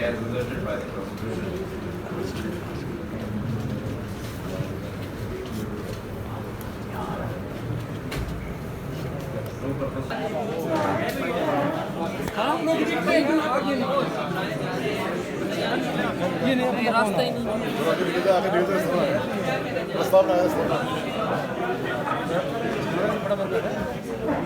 as resulted by the prosecution.